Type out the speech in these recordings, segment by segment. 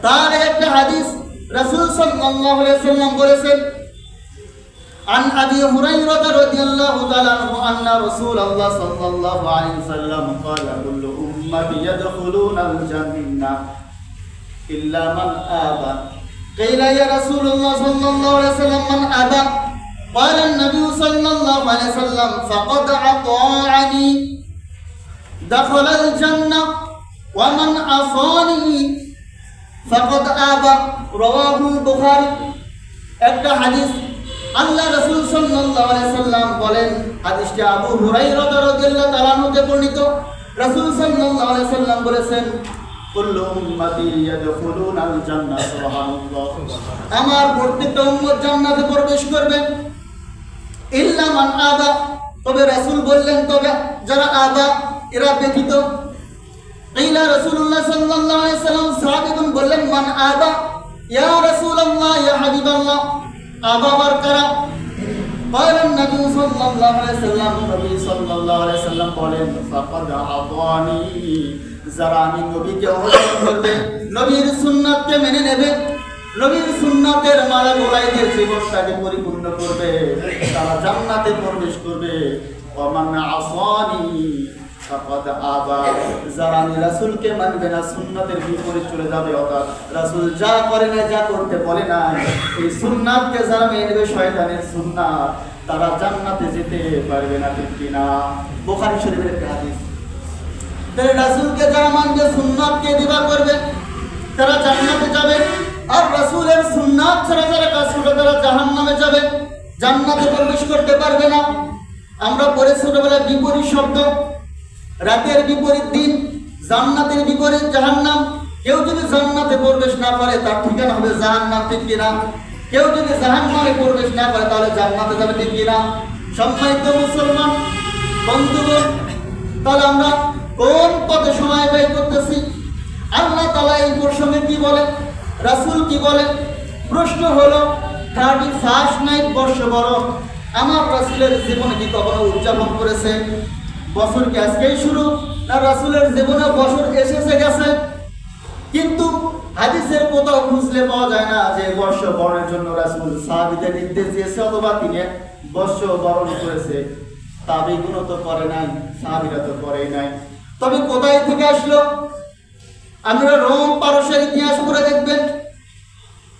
তার একটা হাদিস রাসূল সাল্লাল্লাহু আলাইহি ওয়াসাল্লাম বলেছেন, عن أبي هريرة رضي الله تعالى عنه أن رسول الله صلى الله عليه وسلم قال كل أمتي يدخلون الجنة إلا من آبى. قيل يا رسول الله صلى الله عليه وسلم من آبى؟ قال النبي صلى الله عليه وسلم فقد أطاعني دخل الجنة ومن عصاني فقد آبى. رواه البخاري. একটা হাদিস আল্লাহ রাসূল সাল্লাল্লাহু আলাইহি সাল্লাম বলেন, হাদিসটি আবু হুরায়রা রাদিয়াল্লাহু তাআলা আনহু থেকে বর্ণিত। রাসূল সাল্লাল্লাহু আলাইহি সাল্লাম বলেছেন, কুল্লু উম্মতি ইয়াদখুলুনাল জান্নাহ, সুবহানাল্লাহ, আমার প্রত্যেকটা উম্মত জান্নাতে প্রবেশ করবে, ইল্লা মান আবা, তবে রাসূল বললেন তবে যারা আবা এরা ব্যতীত। ইলা রাসূলুল্লাহ সাল্লাল্লাহু আলাইহি সাল্লাম সাহাবীগণ বললেন, মান আবা ইয়া রাসূলুল্লাহ ইয়া হাবিবাল্লাহ, আবা আবার কারা? বলেন নবী সাল্লাল্লাহু আলাইহি সাল্লাম, নবী সাল্লাল্লাহু আলাইহি সাল্লাম বলেন, ফাকাদ আতানি, যারা আমি নবীকে অনুসরণ করবে, নবীর সুন্নাতকে মেনে নেবে, নবীর সুন্নাতের মালা গলায় দিয়ে জীবনটাকে পরিপূর্ণ করবে, তারা জান্নাতে প্রবেশ করবে। ওয়া মান আসানি ফাকাদ আবা, যারা আমি রাসূলকে মানবে না, সুন্নাতের বিপরীত চলে যাবে, অর্থাৎ রাসূল যা করে না, যা করতে বলে না, এই সুন্নাতকে যারা মেনে নেবে, শয়তানের সুন্নাত, তারা জান্নাতে যেতে পারবে না, ঠিক কিনা? বুখারী শরীফের একটা হাদিস। তাহলে রাসূলকে যারা মানবে, সুন্নাতকে দিবা করবে, তারা জান্নাতে যাবে, আর রাসূলের সুন্নাত ছাড়া যারা কাজ করবে তারা জাহান্নামে যাবে, জান্নাতে প্রবেশ করতে পারবে না। আমরা পড়ে ছোটবেলায় বিপরীত শব্দ, রাতের বিপরীত দিন, জান্নাতের বিপরীত জাহান্নাম। কেউ যদি জান্নাতে প্রবেশ না করে তার ঠিকানা হবে জাহান্নাম, ঠিক কিনা? কেউ যদি জাহান্নামে প্রবেশ না করে তাহলে জান্নাতে যাবে, ঠিক কিনা? সম্মানিত মুসলমান বন্ধুগণ, তাহলে আমরা কোন পথে সময় ব্যয় করতেছি? আল্লাহ তাআলা এই প্রসঙ্গে কি বলেন, রাসূল কি বলেন? প্রশ্ন হলো 31 নাইট বর্ষবরণ আমার রাসূলের জীবনে কি কখনো উদযাপন করেছে? বছর কি আজকেই শুরু, না রাসূলের জীবনে বছর এসেছে গেছে? কিন্তু হাদিসের কোথাও খুঁজলে পাওয়া যায় না যে বর্ষবরণের জন্য রাসূল সাহাবীদের নির্দেশ দিয়েছে অথবা তিনি বর্ষবরণ করেছে। তাবেঈগুলো তো করে নাই, সাহাবীরা তো করেই নাই। তবে কোথায় থেকে আসলো? আমরা রোম পারস্যের ইতিহাস পড়ে দেখবেন,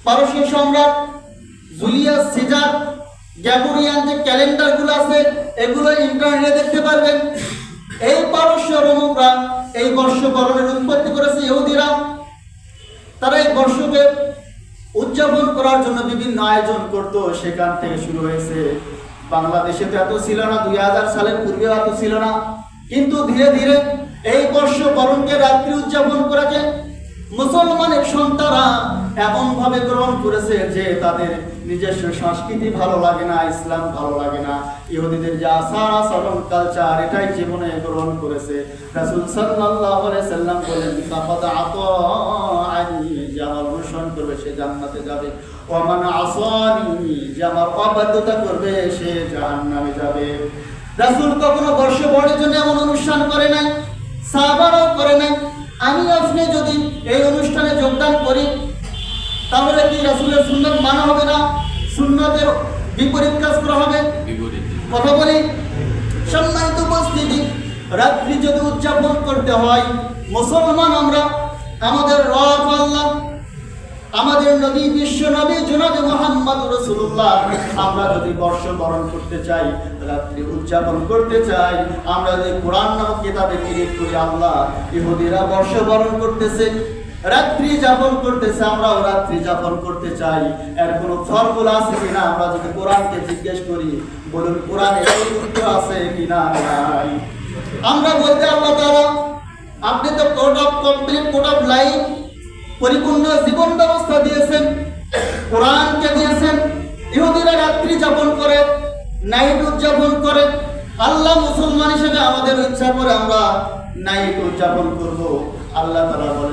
পারস্য সম্রাট জুলিয়াস সিজার গ্রেগরিয়ান যে ক্যালেন্ডারগুলো আছে এগুলো ইন্টারনেটে দেখতে পারবেন। এই পারস্য রোমরা এই বর্ষবরণের উৎপত্তি করেছে ইহুদিরা। তারা এই বর্ষকে উদযাপন করার জন্য বিভিন্ন আয়োজন করত, সেখান থেকে শুরু হয়েছে। বাংলাদেশে তো এত ছিল না, 2000 সালের পূর্বে এত ছিল না, কিন্তু ধীরে ধীরে এই বর্ষবরণকে রাত্রি উদযাপন করাকে মুসলমানের সন্তানরা এমন ভাবে গ্রহণ করেছে যে তাদের নিজস্ব সংস্কৃতি ভালো লাগে না, ইসলাম ভালো লাগে না, ইহুদিদের যে আচার আচরণ কালচার এটাই জীবনে গ্রহণ করেছে। রাসূল সাল্লাল্লাহু আলাইহি সাল্লাম বলেন, ফাকাদ আতাআনি, যে আমার অনুসরণ করবে সে জান্নাতে যাবে, ওয়া মান আসানি, যে আমার অবাধ্যতা করবে সে জাহান্নামে যাবে। রাসূল কখনো বর্ষবরণের জন্য এমন অনুষ্ঠান করে নাই, সাহাবারাও করে নাই। আমি আপনি যদি এই অনুষ্ঠানে যোগদান করি তাহলে কি রাসূলের সুন্নাত মানা হবে না? সুন্নাতের বিপরীত কাজ করা হবে? কথা বলি সম্মানিত উপস্থিতি, রাত্রি যদি উদযাপন করতে হয়, মুসলমান আমরা, আমাদের রব আল্লাহ, আমাদের নবী বিশ্ব নবী জনাবে মুহাম্মদ রাসূলুল্লাহ, আমরা যদি বর্ষবরণ করতে চাই, রাত্রি উদযাপন করতে চাই, আমরা যদি কোরআন নামক কিতাবে ক্লিক করি, আল্লাহ ইহুদিরা বর্ষবরণ করতেছে, রাত্রি যাপন করতেছে, আমরাও রাত্রি যাপন করতে চাই, এর কোনো ফর্মুলা আছে কিনা? আমরা যদি কোরআনকে জিজ্ঞেস করি, বলুন কোরআনে এর উত্তর আছে কিনা? নাই। আমরা বলতে আল্লাহ তাআলা আপনি তো code of complete, code of life, পরিপূর্ণ জীবন ব্যবস্থা দিয়েছেন, কোরআনকে দিয়েছেন। ইহুদিরা রাত্রি যাপন করে, নাইট উদযাপন করে। আল্লাহ মুসলমান হিসেবে আমাদের ইচ্ছা করে আমরা নাইট উদযাপন করব। আল্লাহ তাআলা বলেন